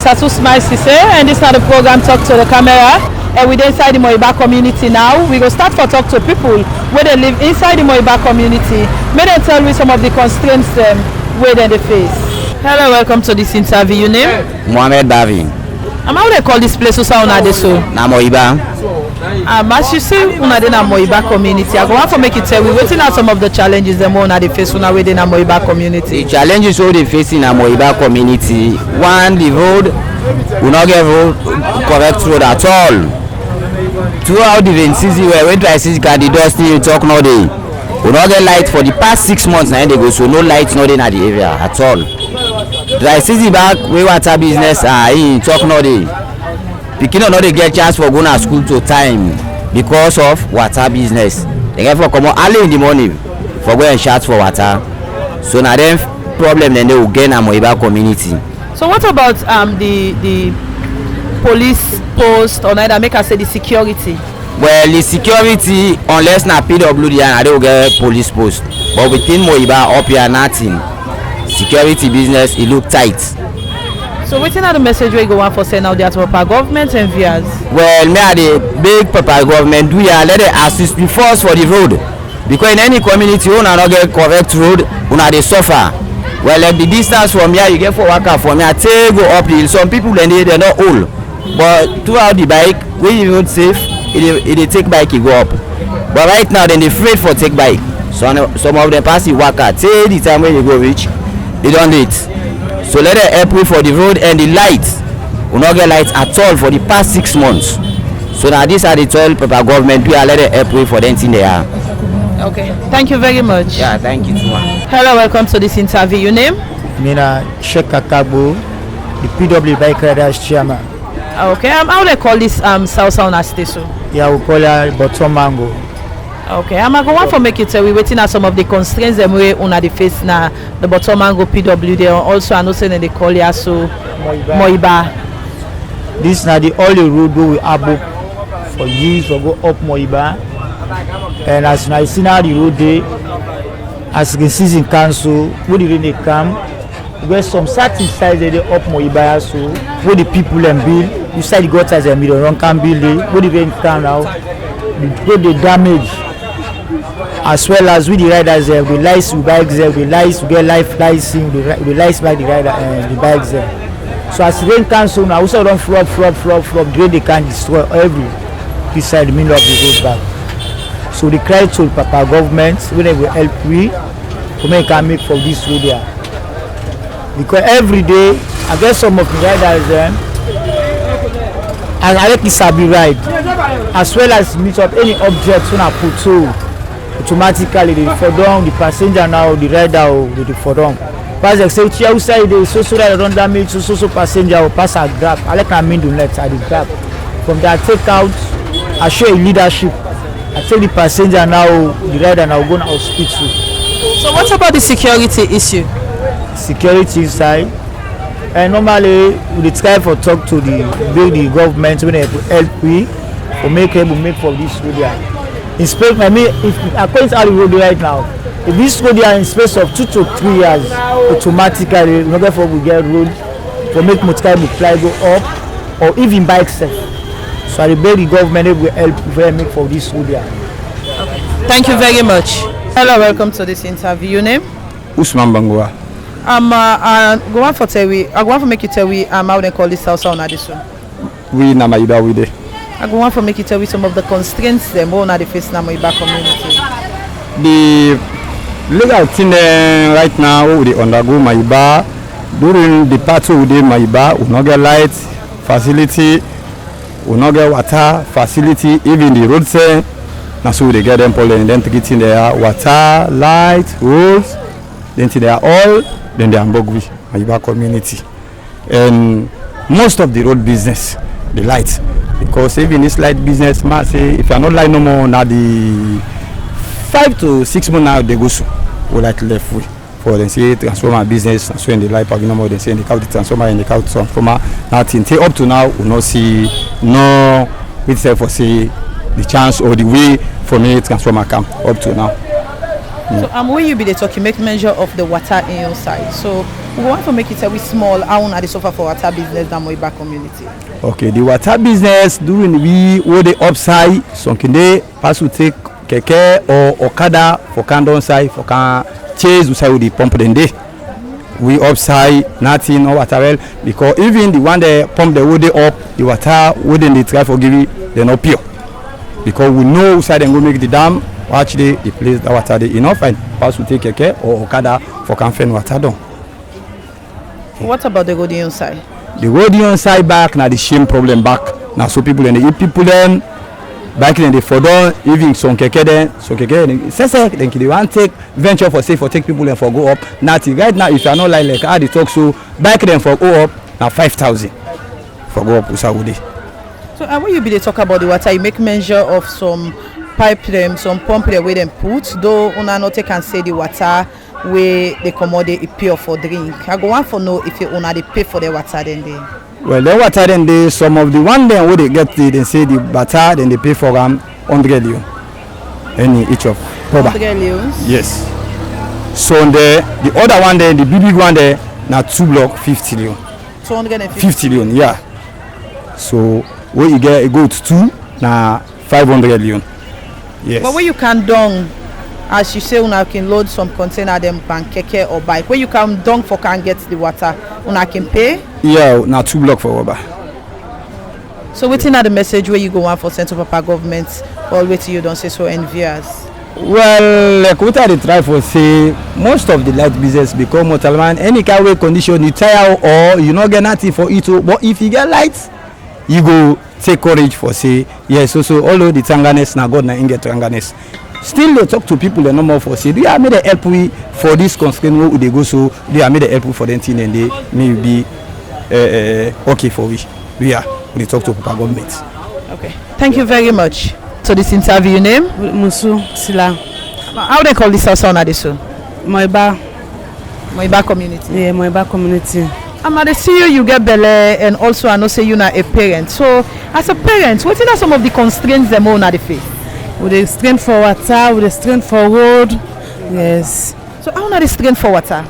Isatu Sesay, and this is the program Talk to the Camera. And we're inside the Moyeba community now. We go start for talk to people where they live inside the Moyeba community. May they tell me some of the constraints where they face. Hello, welcome to this interview. Your name? Mohamed Davi. How they call this place? Na Moyeba. As you see, una dey na Moyeba community. I go want to make it tell we waiting out some of the challenges them una dey face una within na Moyeba community. The challenges all they face in a Moyeba community. One, the road, we not get road correct road at all. Throughout the rain season, where when dry season can the dusty you talk no day. We not get light for the past 6 months now they go, so no light not in the area at all. Dry season back, we water business talk no day. Pikin no dey get chance for going to school to time because of water business. They get for come early in the morning for go and shout for water. So now them problem then they will gain a Moyeba community. So what about the police post, or neither make us say the security? Well, the security, unless na PWD and they will get police post. But within Moyeba up here nothing. Security business it look tight. So waiting at the message we go on for send out the proper government and viewers. Well, me are the big proper government do ya let it assist me first for the road. Because in any community you not get correct road, una dey suffer. Well, like the distance from here you get for worker from here take go up the hill. Some people they're not old. But throughout the bike, when you road safe, it take bike you go up. But right now then they afraid for take bike. So some of them pass the worker take the time when you go reach, they don't do it. So let them help you for the road and the lights. We not get lights at all for the past 6 months. So now these are the 12 proper government we are let them help you for them thing they are. Okay, thank you very much. Yeah, thank you too much. Hello, welcome to this interview. Your name? Mina Sheikh Kakabo, the PW Bike Riders Chairman. Okay, how they call this South station? Yeah, we call it Bottom Mango. Okay, I'm going to make it we waiting at some of the constraints them we on the face now the Bottom Mango PW there also I know saying they call it so Moyeba. This is the only road we have for years to go up Moyeba. And as I see now the road there, as the season council, when the rain come, where some certain sides they up Moyeba so where the people and build. You said the gutters and middle run can build it. When the rain come now, the damage, as well as with the riders there, the lights we bikes there, the lights we get life lighting, the lights by the rider and the bikes there. So as the rain comes so now, also don't flop, drain they can destroy every this side the middle of the road back. So the cry to the Papa government when they will help we to make for this road there. Because every day I get some of the riders there. And I like this Sabi ride, as well as meet up any objects when I put so automatically they for down the passenger now the rider or the for down. But they say outside the so that don't damage so passenger or pass a grab. I like I mean do next at the grab. From there I take out, I show a leadership. I take the passenger now, the rider now go now speak to. So what about the security issue? Security side. And normally we try for talk to the government when they help we or make able make for this road there. In space, I mean, if according to how the road right now, if this road there in space of 2 to 3 years, automatically we therefore we get road for make motorcycle fly go up or even bike safe. So I beg the government will help very make for this road there. Okay. Thank you very much. Hello, welcome to this interview. Your name? Usman Bangwa. Go on for tell we. I go on for make you tell we how they call this South on this one. We na Moyeba we dey. I go on for make you tell we some of the constraints them on the face na Moyeba community. The legal thing right now we dey undergo Moyeba during the part we dey Moyeba we no get light facility, we no get water facility, even the road say na so we dey get them pollen then to get in there water, light, roads, then they are all then they are Mbogwi, Moyeba community. And most of the road business, the lights. Because even this light business, man say if you are not light no more, now the 5 to 6 months now they go so. We like left way. For them say transformer business, and so in the light park no more, they say in the cow the transformer in the cow transformer. Nothing. Till up to now, we not see no with say for say the chance or the way for me transformer come up to now. So when you be the talk, you make measure of the water in your side. So We want to make it a small. How una dey suffer for water business na Moyeba community? Okay, the water business during we the upside some kinde pass to take keke or okada for can down side for can chase we say with the pump den dey. We upside nothing or water well because even the one they pump the wood up the water wouldn't they try for give it they not pure because we know side and go make the dam actually the place that water they enough and pass to take keke or okada for can find water down. What about the Godion side? The Godion side back now the same problem back now so people and the people then back then they for done even some keke then Sesay then they want take venture for say for take people and for go up nothing right now if you are not like how they talk so back then for go up now 5,000 for go up Usawudi. So when you be they talk about the water you make measure of some pipe them some pump them where them put though una not can say the water where they commodity pure for drink. I go want for know if you una they pay for the water then they. Well, the water then they some of the one then where they get they say the water then they pay for 100 leon. Any each of. 100 leons? Yes. So the other one there, the big one there, now 2 block 50 leon. 250 leon, yeah. So where you get it go to 2 now 500 leon. Yes. But where you can down, as you say, una can load some container them pan keke or bike. Where you can down for can get the water, una can pay. Yeah, now 2 block for rubber. So waiting at the message where you go on for Central Papa government or waiting you don't say so envious. Well, like what I try for say most of the light business become mortal man any kind of condition you tire or you not get nothing for it but if you get light you go take courage for say yes so although the tanganess na God na in get tanganess still they talk to people the number for say do you have made the help we for this constraint where they go so do you have made the help for them thing and they may be okay for we they talk to Papa government. Okay, thank you very much. So this interview name? Musu Sila. How they call this house on Adeso? Moyeba community. Yeah, Moyeba community. I see you get belle and also I know say you not a parent. So as a parent, what are some of the constraints them own at the face? With the strength for water, with the strength for road. Yes. So how are the strength for water?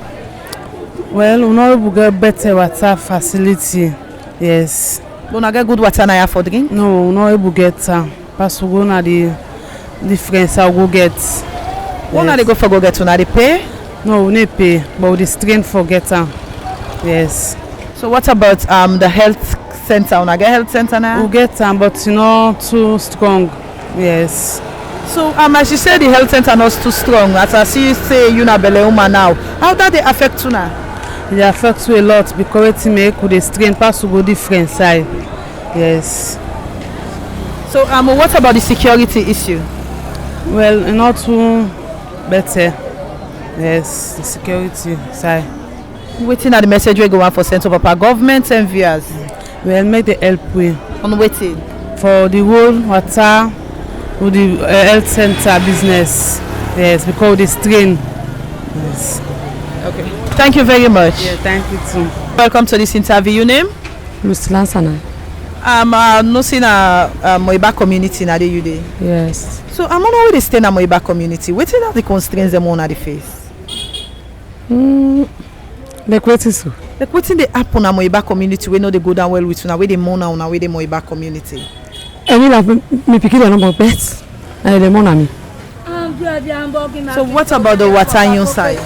Well, we know we get better water facility. Yes. We not get good water now for drink? No, we know we get pass we go na the difference I go get. When are they go for go get una they pay? No, we need pay, but with the strength for get yes. So what about the health center? Una get health center now? We get but you know too strong. Yes. So as you say the health center not too strong. As I see you say you na belle woman now. How that they affect you now? It affects you a lot because it make with the strength pass to go different side. Yes. So what about the security issue? Well, not too better. Yes, the security side. Waiting at the message we go on for Central Papa government and viewers. Well, make the help way. On waiting for the whole water with the health center business. Yes, because the strain. Yes. Okay. Thank you very much. Yeah, thank you too. Welcome to this interview. Your name? Lucilla Sana. No see na Moyeba community na dey you dey. Yes. So I'm on they stay na Moyeba community. Wetin are the constraints them on at the face? Like what is so? Like wetin dey happen na Moyeba community we know they go down well with una wey dey mourn una wey dey Moyeba community. Any like me pikin the number of pets. I dey mourn me. So what about the water inside?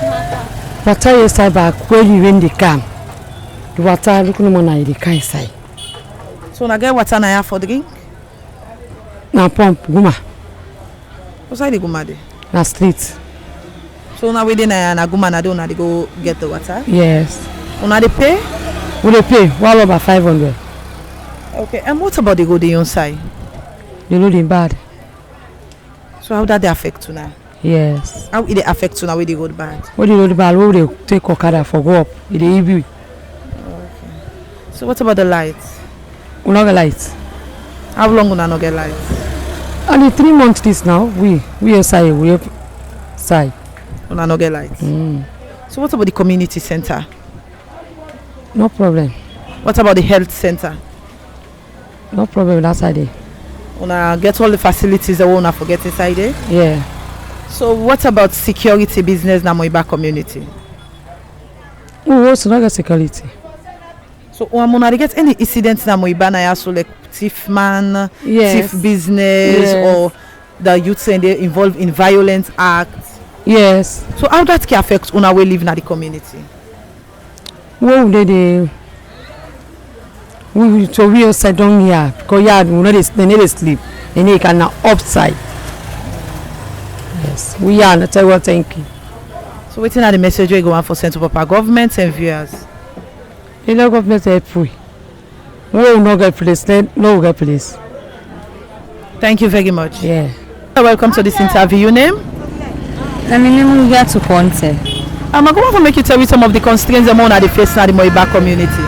Water inside back where you when they come. The water look no more na the car inside. So na get water na here for drink? Na pump guma. What's the guma dey? Na street. So na we dey na guma na dey una dey go get the water? Yes. Una dey pay? We dey pay 1/500. Okay, and what about the go dey inside? The loading bad. So how that dey affect una? Yes. How it dey affect una wey dey road bad? When the road bad, we dey take okada for go up. It dey heavy. Okay. So what about the lights? We no get light. How long una no get light? Only 3 months this now. We inside, we outside. Una no get light. So what about the community center? No problem. What about the health center? No problem that side there. Una get all the facilities that we una forget inside there? Yeah. So what about security business na Moyeba community? We also not get security. So Mona, they get any incidents na Moyeba na so like thief man, Yes. thief business, Yes. or the youth saying they involved in violent acts. Yes. So how that can affect una way living at the community? Where would they we outside down here because yard they need to sleep. They need to now upside. Yes. We are not tell what thank you. So waiting at the message we go on for Central Papa government and viewers. The government help we. We will not get place, no get place. Thank you very much. Yeah. Welcome to this interview. Your name? My name is Isatu Ponte. I'm going to make you tell me some of the constraints them on at the face in the Moyeba community.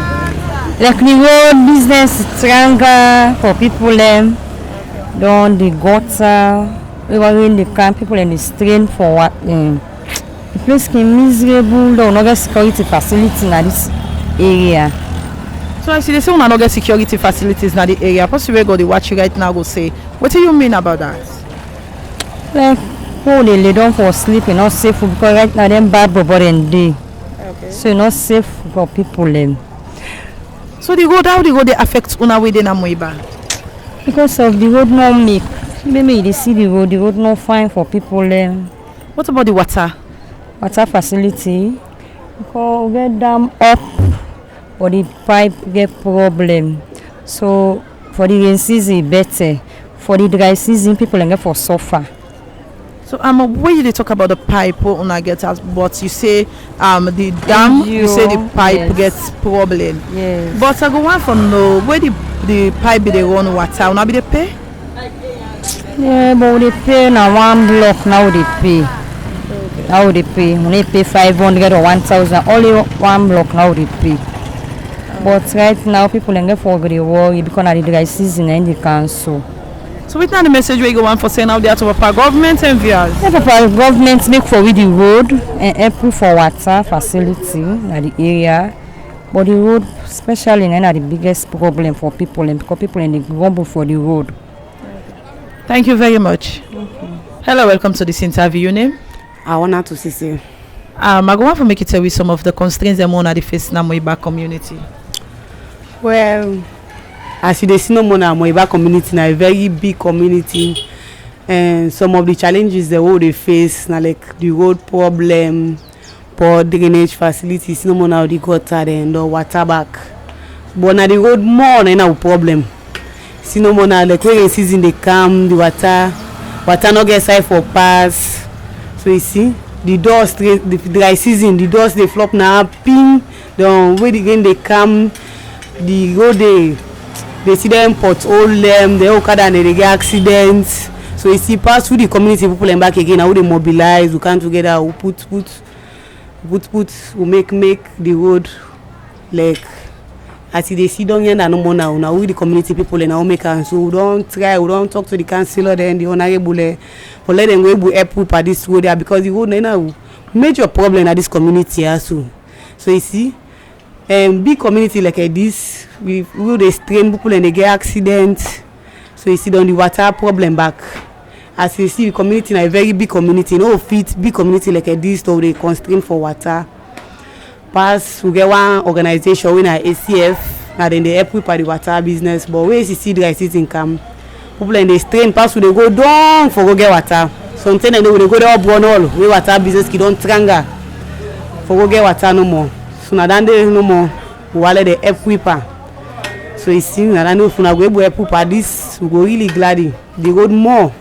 Like the road business is stronger for people them. Down the gutter, we were in the camp, people in the strain for what? The place is miserable. There no security facility in this area. So I see they say we not get security facilities in the area. Possibly go the watch right now go say, what do you mean about that? Like people they lay down for sleep, e not safe because right now them bad bubble and day. Okay. So e not safe for people them. So the road, how the road they affect una way in Moyeba? Because of the road not make. Maybe they see the road not fine for people them. What about the water? Water facility. Because we get dam up, but the pipe get problem. So for the rain season better. For the dry season, people get for suffer. So when you talk about the pipe una get as, but you say the dam, you say the pipe Yes. gets problem. Yes. But I go want from know where the pipe they run water, una be they pay? Yeah, but we dey pay now one block now they pay. Now they pay. When they pay 500 or 1,000, only one block now they pay. But right now people get for the worry because of the dry season and the council. So with now the message we go on for saying out there to our government and viewers. The government make for with the road and help for water facility in the area. But the road, especially, is the biggest problem for people and because people in the grumble for the road. Thank you very much. Hello, welcome to this interview. Your name? I want to Sesay. I go on for make you tell me some of the constraints them on at the face in the Moyeba community. Well, as you see, no more now, Moyeba community na a very big community, and some of the challenges the road they face na like the road problem, poor drainage facilities, no more now the gutter and the water back. But na the road more na our problem. See no more now like when season they come, the water no get side for pass. So you see the dust, the dry season, the dust they flop now ping. The way the rain they come, the road they see them pothole them, they all cut and they get accidents. So you see pass through the community people and back again. How they mobilize, we come together, we put, we make the road like as they see down here no more now we the community people and now make and so we don't talk to the councillor then the honorable for let them go help with this road there because the road now major problem at this community also. So you see big community like this we they strain people and they get accidents. So you see down the water problem back as you see the community na a very big community no fit big community like this so they constrain for water. Pass we get one organization we na ACF na then they help with the water business but where you see dry season come people and they strain pass we they go down for go get water sometimes they go there up one all where water business ki don tranga for go get water no more so na dan dey no more we wale dey help with her. So you see na dan if una go able help with this we go really glad the road more.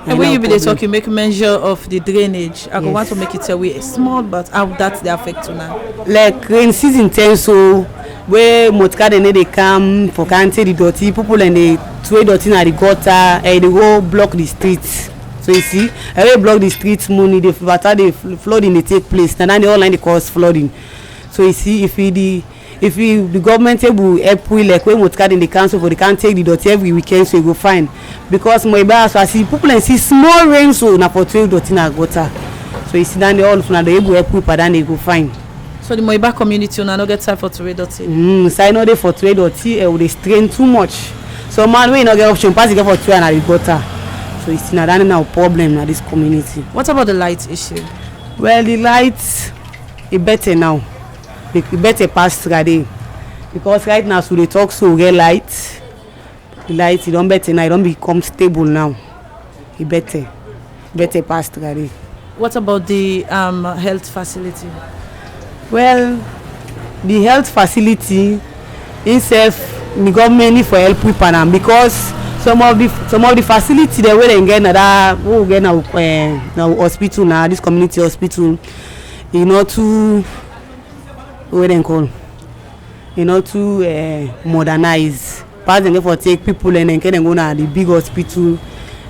And when you be talk, you make measure of the drainage. I go want to make it a way small, but how that's the effect now. Like rain season ten so where motka they come for can't the dirty people and they throw dirty na the gutter and they go block the streets. So you see, every block the streets money the water the flooding they take place and then they all line the cause flooding. So you see if the government able help we like when motka in the council for they can't take the dirty every weekend so you go fine because Moyeba so I see people and see small rain so na for 12 dirty na gutter. So you see then they all so they able help we but then they go fine. So the Moyeba community una no get time for trade dirty. So no dey for trade dirty they strain too much. So man we no get option pass get for 12 and the gutter. So you see na that now problem na this community. What about the light issue? Well the lights e better now. e better pass Trade, because right now so they talk so we get light. The light e don better now, e don become stable now. E better pass Trade. What about the health facility? Well, the health facility itself, the government need for help with am, because some of the facility there wey dem get na that wey we get na hospital na this community hospital, e no too wey dem call, e no too modernize. Pass dem get for take people and then dem go na the big hospital.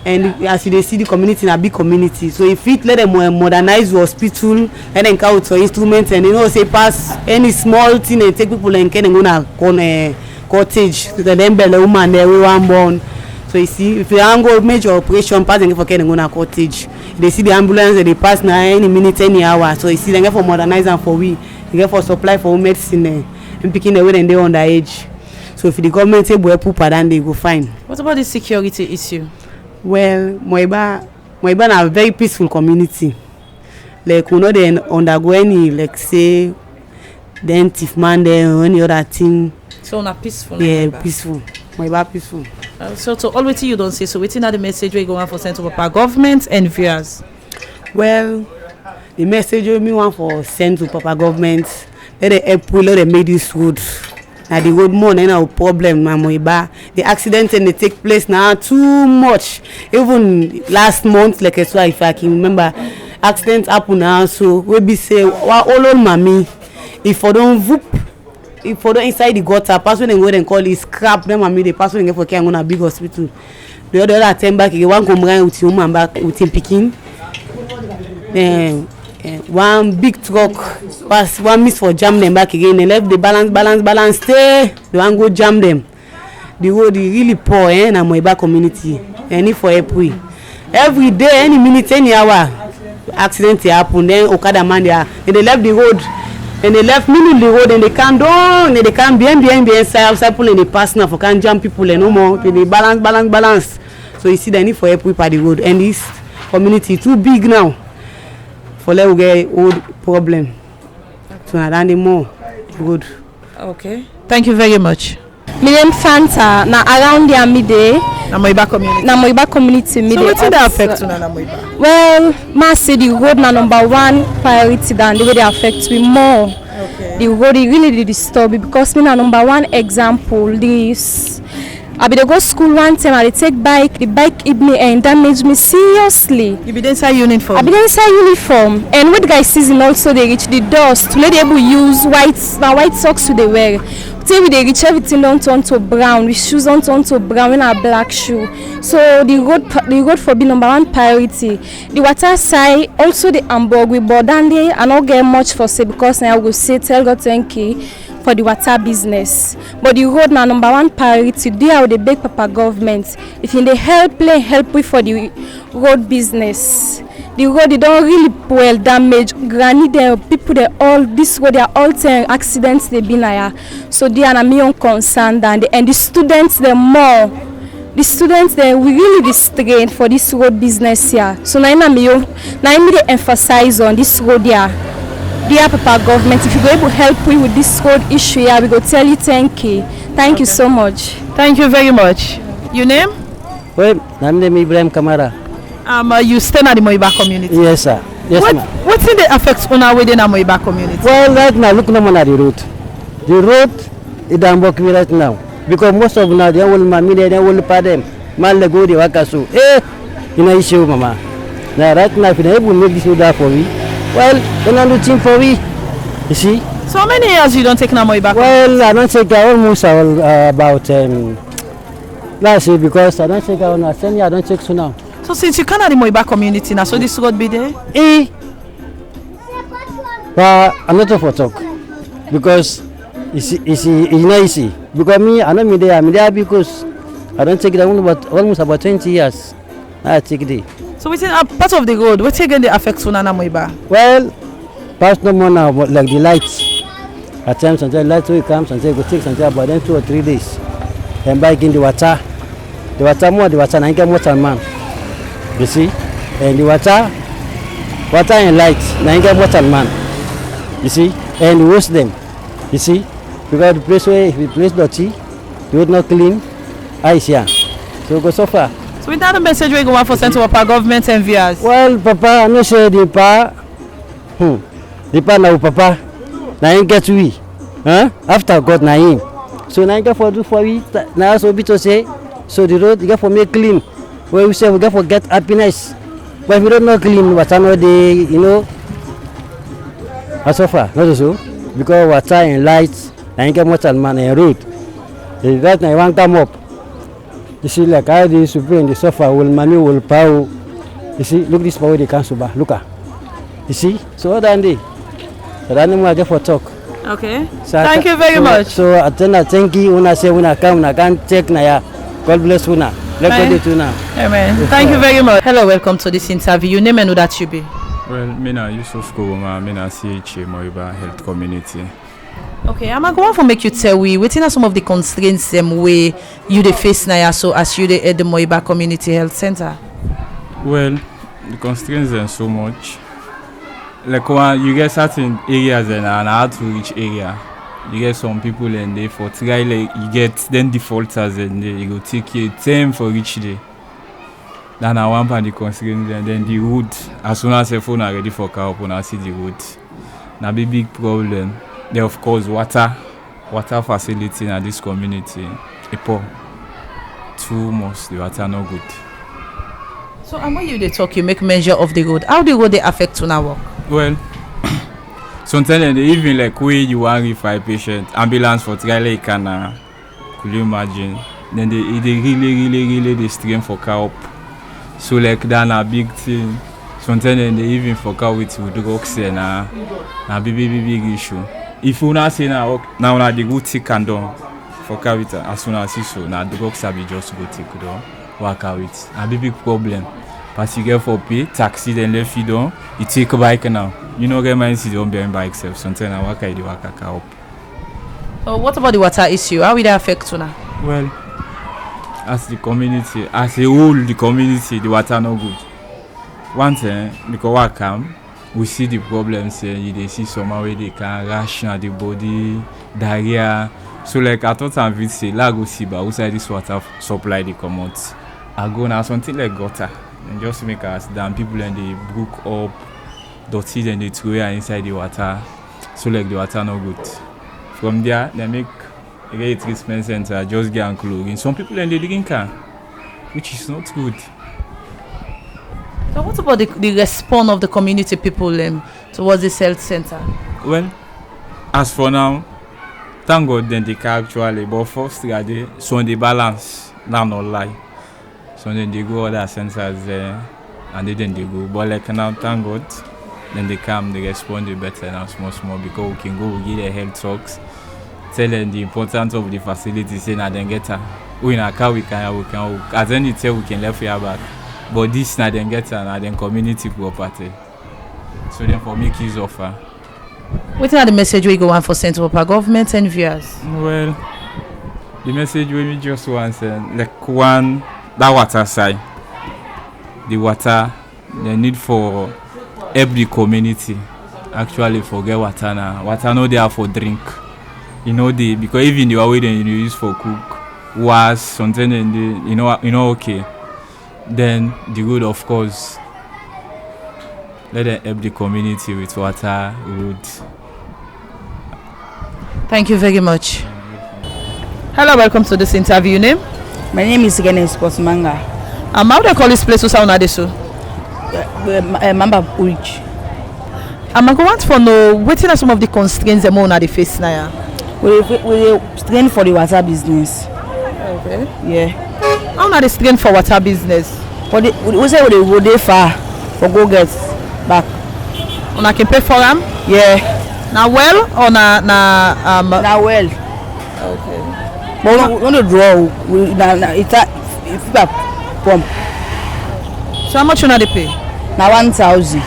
And as you dey see, the community na big community, so if it let them modernize the hospital, let them count for instruments, and you know say pass any small thing and take people and dem go na cottage, so dem belle woman there wey wan born. So you see, if you wan go major operation, pass dem get for dem go na cottage. They see the ambulance they pass na any minute, any hour. So you see dem get for modernize am for we, they get for supply for medicine and picking the way dem dey underage. So if the government say boy poop then they go fine. What about the security issue? Well, Moyeba na a very peaceful community. Like we no dey undergo any like say then thief man there or any other thing. So na peaceful. Yeah, peaceful. Moyeba peaceful. So to all wetin you don say, so wetin na the message wey you go want for send to Papa government and viewers? Well, the message wey me want for send to Papa government, let them help we, let them make this road. Na the road more na our problem na Moyeba. The accident and they take place now too much. Even last month, like I if I can remember, accident happen now. So we be say, "Wa old mommy, if I don't whoop, if I don't inside the gutter, pass when they go and call it scrap. Them mommy they pass when they get for care and go na big hospital. The other time back, you want come round with your woman back with him picking. One big truck pass, one miss for jam them back again. They left the balance stay. They want go jam them. The road is really poor na Moyeba community. And if for help we every day, any minute, any hour, accident happen. Then Okada man they left the road. And they left middle the road and they can't down and they can't behind outside pull and they pass now for can't jam people and no more. They balance. So you see the need for help we by the road, and this community too big now. For let we get old problem. So I don't more good. Okay. Thank you very much. My name Fanta. Na around the midday. Na Moyeba community. Na Moyeba community midday. So wetin dey affect una na Moyeba? Well, ma say the road na number one priority than the way they affect me more. Okay. The road really dey disturb me because me na number one example. This I be dey go school one time, I dey take bike, the bike hit me and damage me seriously. You be dey inside uniform? I be dey inside uniform, and with guy season also dey reach the dust. To let the able use white socks to dey wear. Till we dey reach, everything don turn to brown, with shoes don turn to brown, when a black shoe. So the road for be number one priority. The water side also the Hamburg we but down there I not get much for say because I go say tell God thank you for the water business. But the road na number one priority. There with the big Papa government. If in the help we for the road business. The road they don't really well damaged. Granny there people they all this road they are all 10 accidents they been here. So they are me on concern and the students they more. The students they we really be strained for this road business here. So now they emphasize on this road here. Dear Papa government, if you go able to help me with this road issue here, we go tell you thank you. Thank you so much. Thank you very much. Your name? Well, my name is Ibrahim Kamara. You stay in the Moyeba community? Yes, sir. Yes, ma'am. What did they affect una within the Moyeba community? Well, right now, look no more at the road. The road is down me right now. Because most of now, they will mammy, they will pay them. Man, they go the wakasu. You know, issue, mama. Now, right now, if you able to make this road for me, well, then I'm looking for me. You see? So how many years you don't take na Moyeba? Well, I don't take almost about last year because I don't take on 10 years, I don't take so now. So since you come at the Moyeba community now, so this road be there? But I'm not for talk because it's not easy. Because me, I know me there because I don't take it almost about 20 years. I take it. So within a part of the road, what again they affect una na Moyeba? Well, past no more now, but like the lights. At times, until the lights will come, until go take until about then 2 or 3 days. Then back in the water now get more than man. You see, and the water and light now get more than man. You see, and wash them. You see, because the place where if the place dirty, the road not clean, I see. So go so far. So without the message we go want for Central Papa government and viewers. Well, Papa, I no say the pa. The pa now Papa. Now him get we. Huh? After God na him. So now you get for do for we. Now so be to say. So the road you get for make clean. Where we say we get for get happiness. But if you don't know clean, what's another day, you know. As so far, not so. Because water and lights, and you get much and man and road. The right now you want come up. You see, like how they super in the sofa will mommy will power. You see, look this power they can super. Look at. You see, so what are they? So that no more get for talk. Okay. So thank you very much. So I thank you. Una say una come, una can check na ya. God bless una. Let go do tuna. Amen. Thank you very much. Hello, welcome to this interview. Your name and who that you be? Well, me na Yusuf Kowoma, me na CHA Moyeba Health Community. Okay, I'm going to make you tell we within some of the constraints way you the face now so as you the Moyeba Community Health Center. Well, the constraints are so much. Like when you get certain areas and hard to reach area, you get some people and they for try like you get then defaulters and they go take you time for reach there. Then I want the constraints and then the road as soon as the phone are ready for car open I see the road. Now big problem. There of course water facility in this community. Poor. Too much the water no good. So and when you they talk, you make measure of the road. How the road they affect to now work? Well, sometimes they even like where you want to refer patient ambulance for try like can could you imagine? Then they really they strain for car up. So like that a big thing. Sometimes they even for car with drugs and a big issue. If you not say now the good tick and down for car with as soon as you so now the drugs be just go tick down work out with a big problem. But you get for pay taxi then left you down you take a bike now. You know get my see don't bear bike self sometimes I work out the work car up. So what about the water issue? How will that affect you now? Well, as the community, as a whole the community the water no good. One thing because what come we see the problems they see somehow where they can rash on the body, diarrhea. So like I thought I would say la go see but outside this water supply they come out. I go now something like gutter and just make us damn people and they broke up dirty and they throw it inside the water. So like the water no good. From there they make a treatment center just get and chlorine. Some people and they drink can, which is not good. So what about the response of the community people towards this health center? Well, as for now, thank God then they can actually, but first they so on the balance, now not lie. So then they go other centers there and then they go. But like now, thank God, then they come, they respond better now small because we can go, we get the health talks, tell them the importance of the facility, say now then get her. We in a car we can as any tell we can left here back. But this na then get and then community property. So then for make use of her. What are the message we go on for Central Papa government and viewers? Well, the message we just want like one that water side. The water the need for every community actually forget water now. Water no there for drink. You know because even the way they use for cook was something in the you know okay. Then the road of course let them help the community with water, road. Thank you very much. Hello, welcome to this interview. Name? My name is Genes Kosmanga. How do you call this place to sound adesso? Mamba Urich. I'm going to know what are some of the constraints the more the face now. We strain for the water business. Okay. Yeah. How are they strain for water business? For the we say we go there far for go get back. Una can pay for them? Yeah. Now well or na Now well. Okay. But we want to draw. We it's a pump. So how much you they pay? Now 1,000.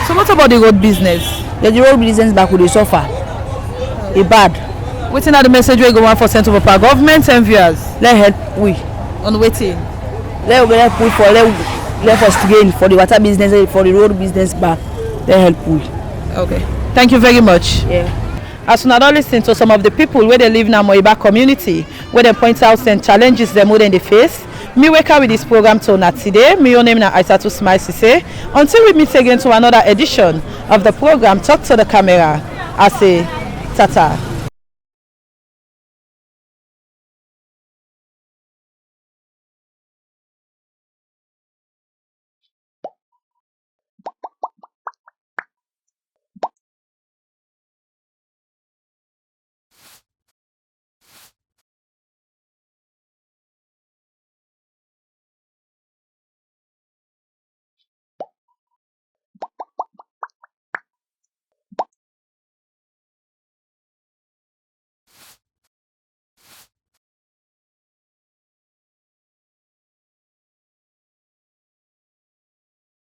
So what about the road business? The road business back with the suffer. It bad. Waiting at the message we go on for Central Papa government and viewers. Let help we. On waiting. Let we for let us gain for the water business for the road business back. Let help we. Okay. Thank you very much. Yeah. as una don lis ten to some of the people wey dey live in Moyeba community wey dem point out some challenges dem wey dem dey face. Me wey carry this program to una today. Me own name na Isatu Sesay. Until we meet again to another edition of the program Talk to the Camera. I say tata.